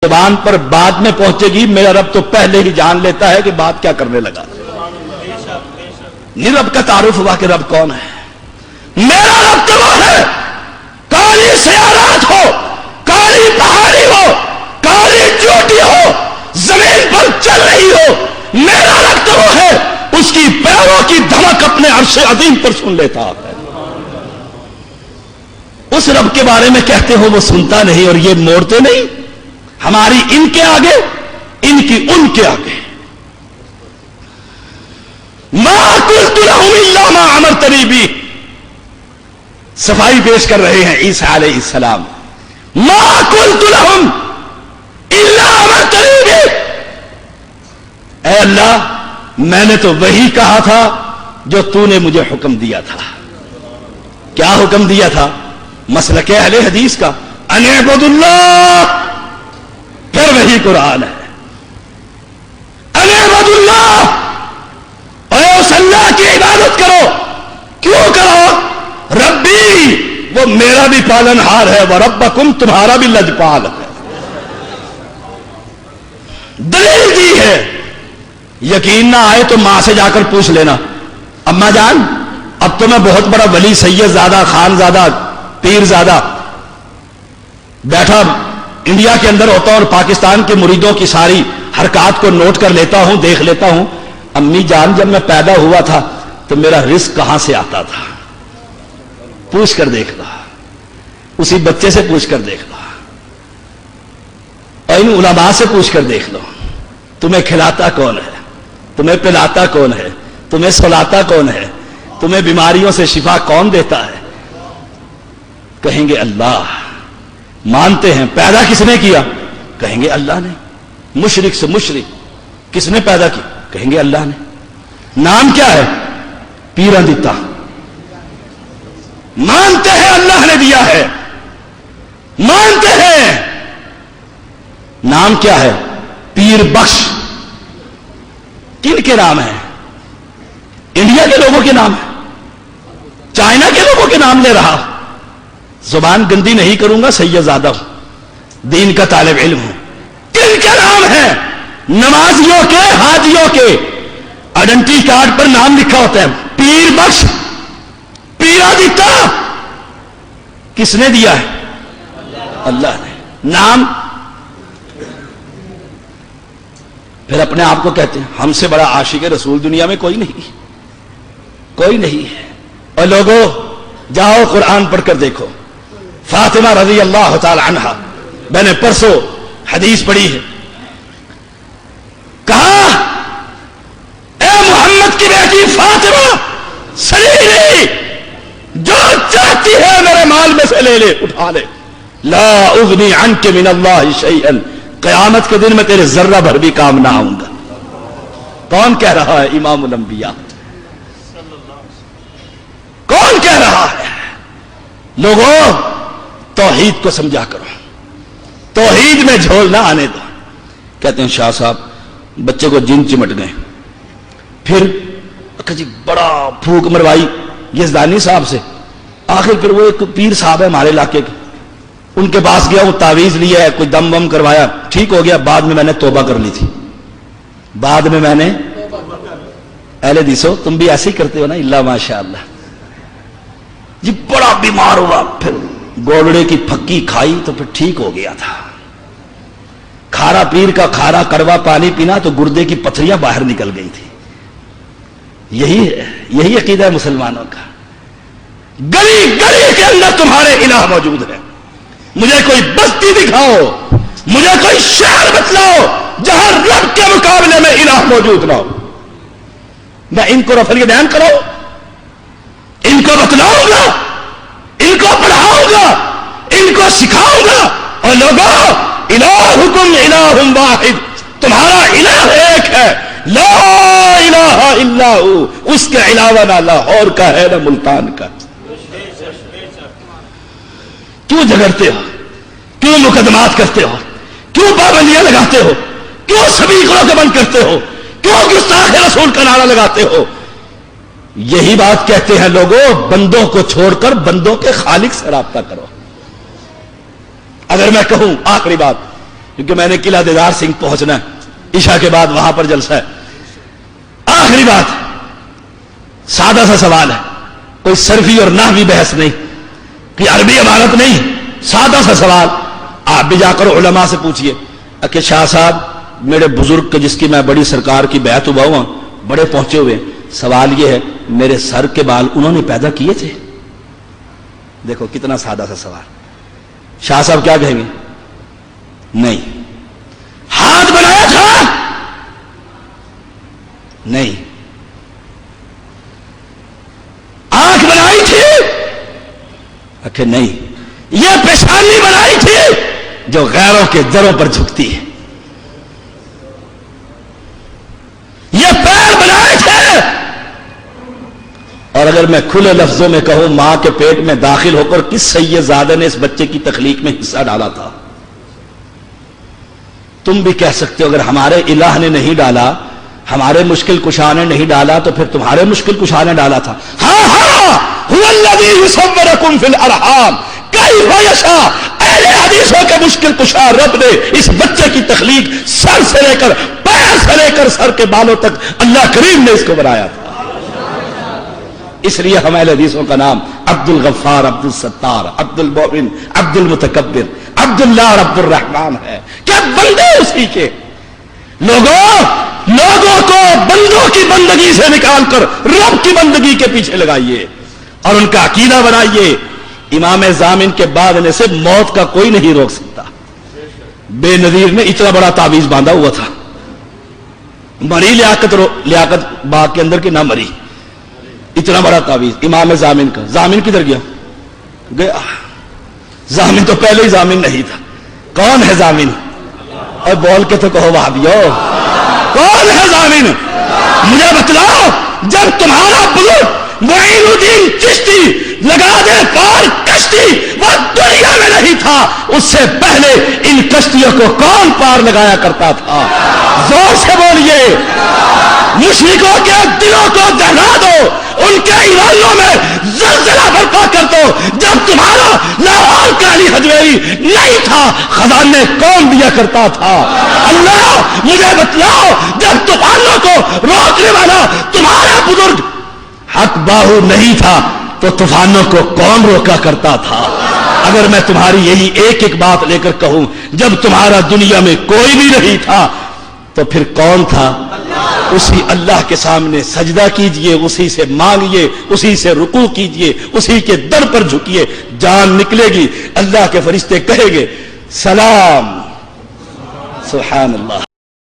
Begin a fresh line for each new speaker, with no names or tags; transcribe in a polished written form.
زبان پر بعد میں پہنچے گی، میرا رب تو پہلے ہی جان لیتا ہے کہ بات کیا کرنے لگا۔ نہیں رب کا تعارف ہوا کہ رب کون ہے۔ میرا رب تو وہ ہے، کالی سیارات ہو، کالی پہاڑی ہو، کالی چوٹی ہو، زمین پر چل رہی ہو، میرا رب تو وہ ہے، اس کی پیروں کی دھمک اپنے عرش عظیم پر سن لیتا ہے۔ اس رب کے بارے میں کہتے ہو وہ سنتا نہیں اور یہ موڑتے نہیں، ہماری ان کے آگے، ان کی ان کے آگے۔ ما قلت لهم الا ما امرتنی به، صفائی پیش کر رہے ہیں عیسیٰ علیہ السلام۔ ما قلت لهم الا امرتنی به، اے اللہ میں نے تو وہی کہا تھا جو تو نے مجھے حکم دیا تھا۔ کیا حکم دیا تھا؟ مسلک اہل حدیث کا ان اعبدوا اللہ، پھر وہی قرآن ہے ان اعبدوا اللہ، اور اس اللہ کی عبادت کرو۔ کیوں کرو؟ ربی، وہ میرا بھی پالن ہار ہے، وربکم، تمہارا بھی لجپال ہے۔ دلیل دی ہے، یقین نہ آئے تو ماں سے جا کر پوچھ لینا، اماں جان اب تو میں بہت بڑا ولی سید زادہ، خان زادہ، پیر زادہ بیٹھا انڈیا کے اندر ہوتا ہوں اور پاکستان کے مریدوں کی ساری حرکات کو نوٹ کر لیتا ہوں، دیکھ لیتا ہوں۔ امی جان جب میں پیدا ہوا تھا تو میرا رزق کہاں سے آتا تھا؟ پوچھ کر دیکھ لا، اسی بچے سے پوچھ کر دیکھ لا، اور ان علماء سے پوچھ کر دیکھ لو، تمہیں کھلاتا کون ہے، تمہیں پلاتا کون ہے، تمہیں سلاتا کون ہے، تمہیں بیماریوں سے شفا کون دیتا ہے؟ کہیں گے اللہ۔ مانتے ہیں پیدا کس نے کیا؟ کہیں گے اللہ نے۔ مشرک سے مشرک، کس نے پیدا کی؟ کہیں گے اللہ نے۔ نام کیا ہے؟ پیرا دیتا۔ مانتے ہیں اللہ نے دیا ہے، مانتے ہیں۔ نام کیا ہے؟ پیر بخش۔ کن کے نام ہیں؟ انڈیا کے لوگوں کے نام ہیں، چائنا کے لوگوں کے نام لے رہا۔ زبان گندی نہیں کروں گا، سید زادہ ہوں، دین کا طالب علم ہوں۔ کن کے نام ہیں؟ نمازیوں کے، حاجیوں کے آئیڈینٹی کارڈ پر نام لکھا ہوتا ہے پیر بخش، پیرا دیتا۔ کس نے دیا ہے؟ اللہ نے۔ نام پھر اپنے آپ کو کہتے ہیں ہم سے بڑا عاشق رسول دنیا میں کوئی نہیں، کوئی نہیں ہے۔ اور لوگوں جاؤ قرآن پڑھ کر دیکھو، فاطمہ رضی اللہ تعالی عنہا، میں نے پرسوں حدیث پڑھی ہے، کہا اے محمد کی بیٹی فاطمہ، سلیلی، جو چاہتی ہے میرے مال میں سے لے لے، اٹھا لے، لا اغنی عنک من اللہ شیئا، قیامت کے دن میں تیرے ذرہ بھر بھی کام نہ آؤں گا۔ کون کہہ رہا ہے؟ امام الانبیاء۔ کون کہہ رہا ہے؟ لوگوں توحید کو سمجھا کرو، توحید میں جھول نہ آنے دو۔ کہتے ہیں شاہ صاحب بچے کو جن چمٹ گئے، پھر جی بڑا پھونک مروائی یزدانی صاحب سے، آخر پھر وہ ایک پیر صاحب ہے ہمارے علاقے کے، ان کے پاس گیا، وہ تعویذ لیا ہے، کوئی دم وم کروایا، ٹھیک ہو گیا۔ بعد میں نے توبہ کر لی تھی، بعد میں میں نے، اہل حدیثو تم بھی ایسے ہی کرتے ہو نا، اللہ ماشاء اللہ جی، بڑا بیمار ہوا، پھر گولڑے کی پھکی کھائی تو پھر ٹھیک ہو گیا تھا۔ کھارا پیر کا کھارا کڑوا پانی پینا تو گردے کی پتھریاں باہر نکل گئی تھی۔ یہی عقیدہ ہے مسلمانوں کا۔ گلی گلی کے اندر تمہارے الہ موجود ہے۔ مجھے کوئی بستی دکھاؤ، مجھے کوئی شہر بتلاؤ جہاں رب کے مقابلے میں الہ موجود نہ ہو۔ میں ان کو رفع دین کرو، ان کو بتلاؤں گا، ان کو پڑھاؤں گا، ان کو سکھاؤں گا، اور لوگوں الہکم الہ واحد، تمہارا الہ ایک ہے، لا الہ الا ہو، اس کے علاوہ نہ لاہور کا ہے نہ ملتان کا۔ کیوں جھگڑتے ہو؟ کیوں مقدمات کرتے ہو؟ کیوں پابندیاں لگاتے ہو؟ کیوں سبھی کو بند کرتے ہو؟ کیوں گستاخ رسول کا نعرہ لگاتے ہو؟ یہی بات کہتے ہیں لوگوں، بندوں کو چھوڑ کر بندوں کے خالق سے رابطہ کرو۔ اگر میں کہوں آخری بات، کیونکہ میں نے قلعہ دیدار سنگھ پہنچنا ہے، عشاء کے بعد وہاں پر جلسہ ہے۔ آخری بات، سادہ سا سوال ہے، کوئی صرفی اور نحوی بحث نہیں، کوئی عربی عبارت نہیں، سادہ سا سوال۔ آپ بھی جا کر علماء سے پوچھئے کہ شاہ صاحب میرے بزرگ جس کی میں بڑی سرکار کی بیعت ہوا ہوا، بڑے پہنچے ہوئے، سوال یہ ہے میرے سر کے بال انہوں نے پیدا کیے تھے؟ دیکھو کتنا سادہ سا سوال۔ شاہ صاحب کیا کہیں گے؟ نہیں۔ ہاتھ بنایا تھا؟ نہیں۔ آنکھ بنائی تھی؟ کہ نہیں۔ یہ پیشانی بنائی تھی جو غیروں کے دروں پر جھکتی ہے؟ یہ پیر بنائے تھے؟ اور اگر میں کھلے لفظوں میں کہوں، ماں کے پیٹ میں داخل ہو کر کس سید زادہ نے اس بچے کی تخلیق میں حصہ ڈالا تھا؟ تم بھی کہہ سکتے ہو اگر ہمارے الہ نے نہیں ڈالا، ہمارے مشکل کشا نے نہیں ڈالا تو پھر تمہارے مشکل کشا نے ڈالا تھا۔ ہاں ہاں، هو الذی یصورکم فی الارحام کیف یشاء۔ اہل حدیثوں کے مشکل کشا رب نے اس بچے کی تخلیق سر سے لے کر پیر سے لے کر سر کے بالوں تک اللہ کریم نے اس کو بنایا تھا۔ اس لیے ہم اہل حدیثوں کا نام عبد الغفار، عبد الستار، عبد المؤمن، عبد المتکبر، عبد اللہ اور عبد الرحمن ہے۔ کیا بندے اسی کے؟ لوگوں کو بندوں کی بندگی سے نکال کر رب کی بندگی کے پیچھے لگائیے اور ان کا عقیدہ بنائیے۔ امام ضامن کے بعد آنے سے موت کا کوئی نہیں روک سکتا۔ بے نظیر نے اتنا بڑا تعویذ باندھا ہوا تھا، مری لیاقت باغ کے اندر کی نہ مری، اتنا بڑا تعویذ امام ضامن کا۔ ضامن کدھر گیا؟ ضامن تو پہلے ہی ضامن نہیں تھا۔ کون ہے ضامن؟ اور بول کے تو کہو وہابیو، کون ہے ضامن؟ مجھے بتلاؤ۔ جب تمہارا بزرگ معین الدین چشتی لگا دے پار کشتی، وہ دنیا میں نہیں تھا، اس سے پہلے ان کشتیوں کو کون پار لگایا کرتا تھا؟ زور سے بولیے۔ مشرکوں کے دلوں کو دہلا دو، ان کے ایمانوں میں زلزلہ برپا کر دو۔ جب تمہارا لاہور کا علی حجویری نہیں تھا، خزانے کون دیا کرتا تھا؟ اللہ مجھے بتلاؤ، جب طوفانوں کو روکنے والا تمہارا بزرگ حق باہو نہیں تھا تو طوفانوں کو کون روکا کرتا تھا؟ اگر میں تمہاری یہی ایک ایک بات لے کر کہوں، جب تمہارا دنیا میں کوئی بھی نہیں تھا تو پھر کون تھا؟ اسی اللہ کے سامنے سجدہ کیجئے، اسی سے مانگیے، اسی سے رکوع کیجئے، اسی کے در پر جھکیے۔ جان نکلے گی، اللہ کے فرشتے کہیں گے سلام، سبحان اللہ۔